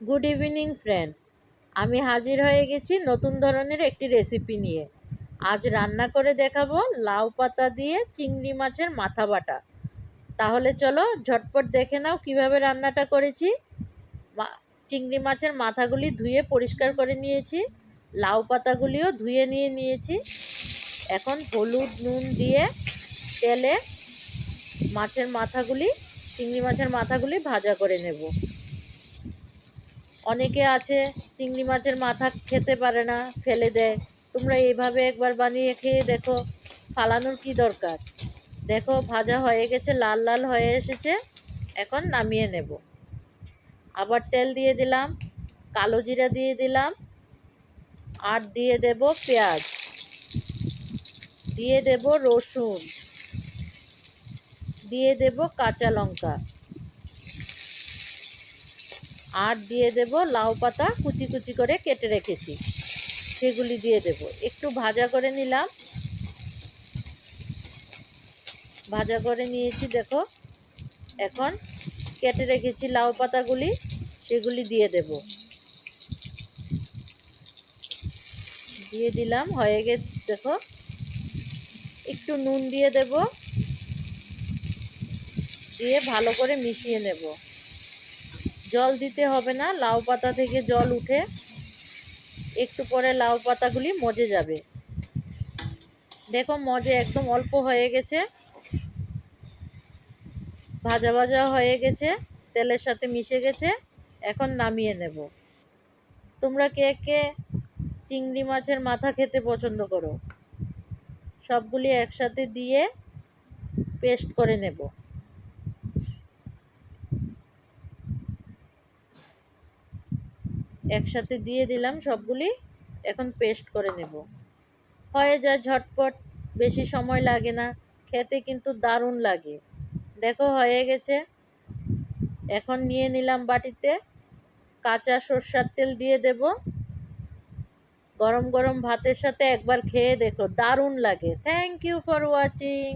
Good evening friends. আমি হাজির হয়ে গেছি নতুন ধরনের একটি রেসিপি নিয়ে। আজ রান্না করে দেখাবো লাউ পাতা দিয়ে চিংড়ি মাছের মাথা বাটা। তাহলে চলো ঝটপট দেখে নাও কিভাবে রান্নাটা করেছি। চিংড়ি মাছের মাথাগুলি ধুয়ে পরিষ্কার করে নিয়েছি, লাউ পাতাগুলিও ধুয়ে নিয়েছি। এখন হলুদ নুন দিয়ে তেলে মাছের মাথাগুলি চিংড়ি মাছের মাথাগুলি ভাজা করে নেব। অনেকে আছে চিংড়ি মাছের মাথা খেতে পারে না, ফেলে দেয়। তোমরা এইভাবে একবার বানিয়ে খেয়ে দেখো, ফালানোর কি দরকার। দেখো ভাজা হয়ে গেছে, লাল লাল হয়ে এসেছে। এখন নামিয়ে নেব। আবার তেল দিয়ে দিলাম, কালো জিরা দিয়ে দিলাম, আর দিয়ে দেব পেঁয়াজ, দিয়ে দেব রসুন, দিয়ে দেব কাঁচা লঙ্কা, আর দিয়ে দেব লাউ পাতা কুচি কুচি করে কেটে রেখেছি, সেগুলি দিয়ে দেব। একটু ভাজা করে নিলাম, ভাজা করে নিয়েছি দেখো। এখন কেটে রেখেছি লাউ পাতাগুলি, সেগুলি দিয়ে দেব। দিয়ে দিলাম, হয়ে গেছে দেখো। একটু নুন দিয়ে দেব, দিয়ে ভালো করে মিশিয়ে নেব। জল দিতে হবে না, লাউ পাতা থেকে জল উঠে একটু পরে লাউ পাতাগুলি মজে যাবে। দেখো মজে একদম অল্প হয়ে গেছে, ভাজা ভাজা হয়ে গেছে, তেলের সাথে মিশে গেছে। এখন নামিয়ে নেব। তোমরা কে কে চিংড়ি মাছের মাথা খেতে পছন্দ করো? সবগুলি একসাথে দিয়ে পেস্ট করে নেব। একসাথে দিয়ে দিলাম সবগুলি, এখন পেস্ট করে নেব। হয়ে যায় ঝটপট, বেশি সময় লাগে না, খেতে কিন্তু দারুণ লাগে। দেখো হয়ে গেছে। এখন নিয়ে নিলাম বাটিতে, কাঁচা সরষের তেল দিয়ে দেব। গরম গরম ভাতের সাথে একবার খেয়ে দেখো, দারুণ লাগে। Thank you for watching.